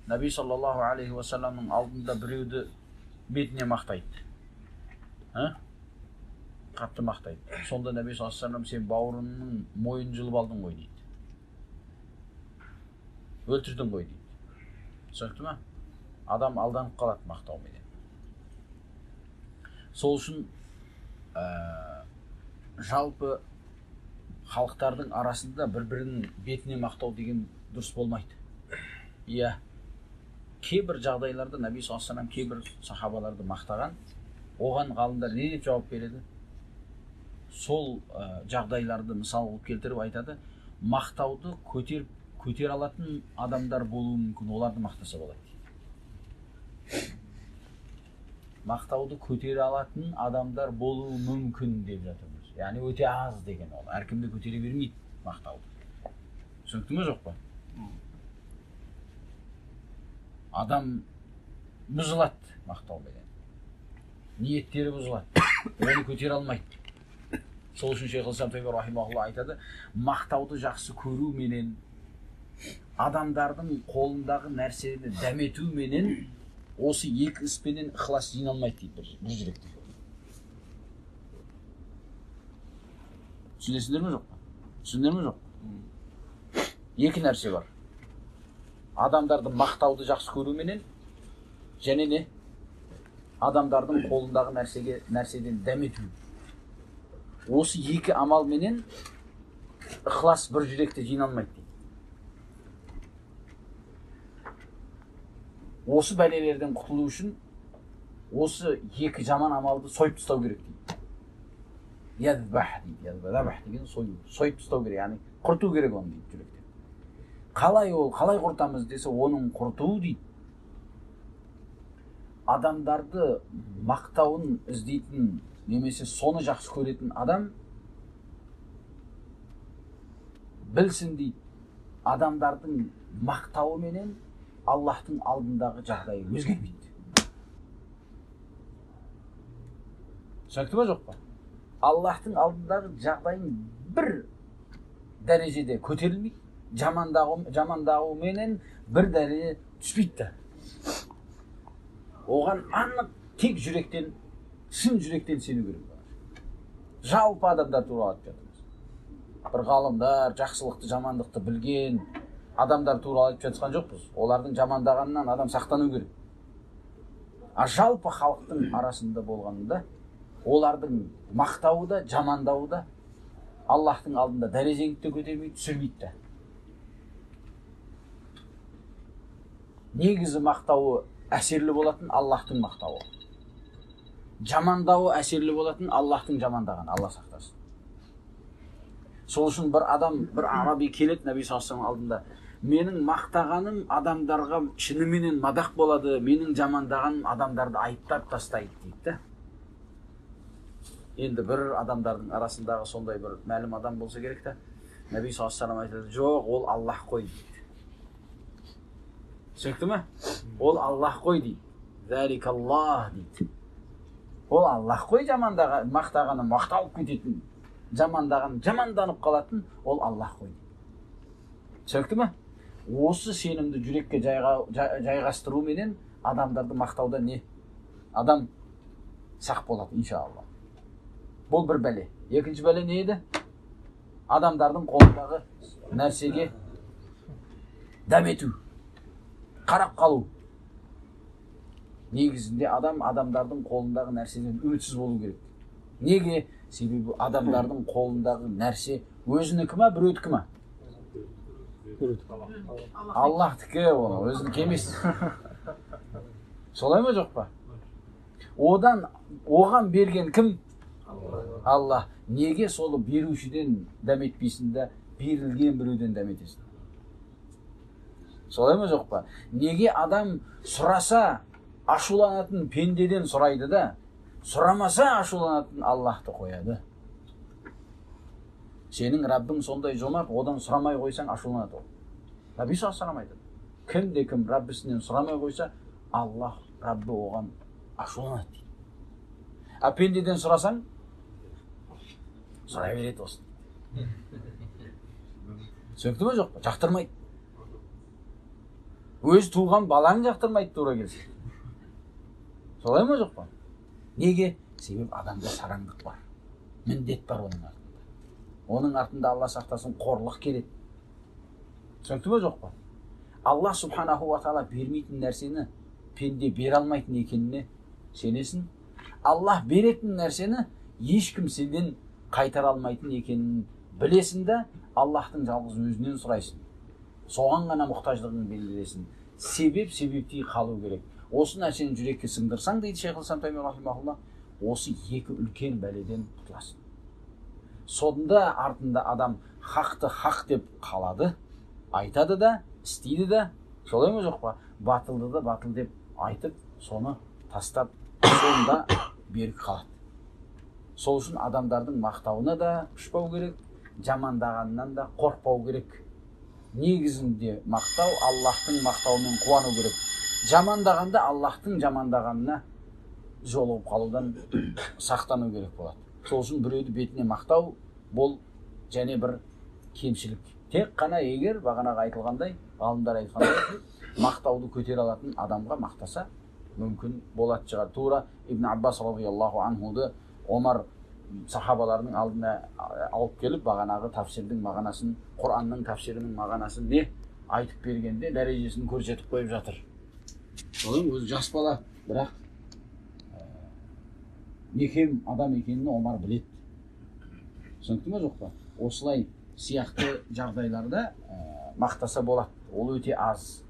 Наби саллаллаху алейхи уассаламның алдында біреуді бетіне мақтайды, қатты мақтайды. Сонда Наби саллаллаху алейхи уассалам, сен бауырыңның мойнын жұлып алдың ғой дейді. Өлтірдің ғой дейді. Түсінікті ме? Адам алданып қалады мақтауменен. Сол үшін жалпы халықтардың арасында бір-бірінің бетіне мақтау деген дұрыс болмайды. Иә, кейбір жағдайларда Наби саллаллаху алейхи вассалам кейбір сахабаларды мақтаған, оған ғалымдар не деп жауап береді? Сол жағдайларды мысал қылып келтіріп айтады, мақтауды көтер алатын адамдар болуы мүмкін, оларды мақтаса болады. Мақтауды көтере алатын адамдар болуы мүмкін деп жатырмыз. Яғни өте аз деген ол. Әркімді көтере бермейді мақтауды. Түсінікті ме жоқ па? Адам бұзылады мақтауменен. Ниеттері бұзылады. Оны көтере алмайды. Сол үшін Шейх ал-Ислам рахимахулла айтады, мақтауды жақсы көру менен, адамдардың қолындағы нәрсені дәмету менен, осы екі іспенен ықылас жиналмайды дейді бір жүректе. Түсінесіңдер ме жоқ па? Түсіндер ме жоқ? Екі нәрсе бар. Адамдарды мақтауды жақсы көру менен, және не? Адамдардың қолындағы нәрседен дәмету. Осы екі амал менен ықылас бір жүректе жиналмайды дейді. Осы бәлелерден құтылу үшін осы екі жаман амалды сойып тастау керек дейді. Ядбах дейді, ядбах деген сойып тастау керек, яғни құрту керек оны дейді жүректен. Қалай құртамыз десе, оның құртуы дейді. Адамдарды мақтауын іздейтін, немесе соны жақсы көретін адам білсін дейді, адамдардың мақтауы менен Аллахтың алдындағы жағдайы өзгермейді. Түсінікті ме жоқ па? Аллахтың алдындағы жағдайын бір дәрежеде көтерілмейді, жамандауы менен бір дәреже түспейді. Оған анық тек жүректен, шын жүректен сену керек. Жалпы адамдар туралы айтып жатырмыз. Бір ғалымдар жақсылықты, жамандықты білген адамдар туралы айтып жатқан жоқпыз. Олардың жамандағанынан адам сақтану керек. А жалпы халықтың арасында болғанында, олардың мақтауы да, жамандауы да Аллахтың алдында дәрежеңді де көтермейді, түсірмейді. Негізі мақтауы әсерлі болатын Аллахтың мақтауы. Жамандауы әсерлі болатын Аллахтың жамандаған, Алла сақтасын. Сол үшін бір адам, бір араби келеді Наби саллаллаху алейхи вассалам алдында. Менің мақтағаным адамдарға шыныменен мадақ болады, менің жамандағаным адамдарды айыптап тастайды дейді. Енді бір адамдардың арасындағы сондай бір мәлім адам болса керек та, Наби саллаллаху алейхи вассалам айтады, жоқ, ол Аллах қой дейді. Түсінікті ме? Ол Аллах қой дейді. Залик Аллах дейді. Ол Аллах қой жамандаған, мақтағаны мақталып кететін, жамандаған, жаманданып қалатын, ол Аллах қой дейді. Түсінікті ме? Осы сенімді жүрекке жайғастыру менен адамдарды мақтаудан не? Адам сақ болады, иншалла. Бұл бір бәле. Екінші бәле не еді? Адамдардың қолындағы нәрсеге дәмету, қарап қалу. Негізінде адамдардың қолындағы нәрседен үмітсіз болу керек. Неге? Себебі адамдардың қолындағы нәрсе өзінікі ма, біреудікі ма? Аллахтікі, оны өзінікі емес. Солай ма жоқ па? Оған берген кім? Аллах. Неге солы берушіден дәметпейсің да, берілген біреуден дәметесің? Солай ма жоқ па? Неге адам сұраса ашуланатын пендеден сұрайды да, сұрамаса ашуланатын Аллахты қояды? Сенің Раббың сондай жомарт, одан сұрамай қойсаң ашуланады ол. Наби саллаллаху алейхи вассалам айтады, кім Раббісінен сұрамай қойса, Аллах, Раббы оған ашуланады дейді. А пендеден сұрасаң, сұрай береді осы. Түсінікті ме жоқ па? Жақтырмайды. Өз туған балаң жақтырмайды тура келсе. Солай ма жоқ па? Неге? Себебі адамда сараңдық бар. Міндет бар оның артында. Оның артында Алла сақтасын қорлық келеді. Түсінікті ме жоқ па? Алла субханаху ва тағала бермейтін нәрсені пенде бере алмайтын екеніне сенесің. Алла беретін нәрсені ешкім сенен қайтара алмайтын екенін білесің де, Аллахтың жалғыз өзінен сұрайсың. Соған ғана мұқтаждығын белгілесің. Себептей қалу керек. Осы нәрсені жүрекке сыңдырсаң, дейді Шейхұл-Ислам Тайми рахимахулла, осы екі үлкен бәледен құтыласың. Сонда артында адам хақты хақ деп қалады, айтады да, істейді де, солай ма жоқ па? Батылды да батыл деп айтып, соны тастап, сонда берік қалады. Сол үшін адамдардың мақтауына да ұшпау керек, жамандағанынан да қорқпау керек. Негізінде мақтау Аллахтың мақтауымен қуану керек. Жамандағанда Аллахтың жамандағанына жолығып қалудан сақтану керек болады. Сол үшін біреуді бетіне мақтау бұл және бір кемшілік. Тек қана егер бағанағы айтылғандай, ғалымдар айтқандай, мақтауды көтере алатын адамға мақтаса мүмкін болады шығар. Тура Ибн Аббас радиаллаху анхуды Омар сахабаларының алдына алып келіп, бағанағы тафсирдің мағынасын, Құранның тафсирінің мағынасын не айтып бергенде дәрежесін көрсетіп қойып жатыр. Солай өзі жас бала, бірақ не кем адам екенін Омар біледі. Түсінікті ме жоқ па? Осылай сияқты жағдайларда мақтаса болады. Ол өте аз.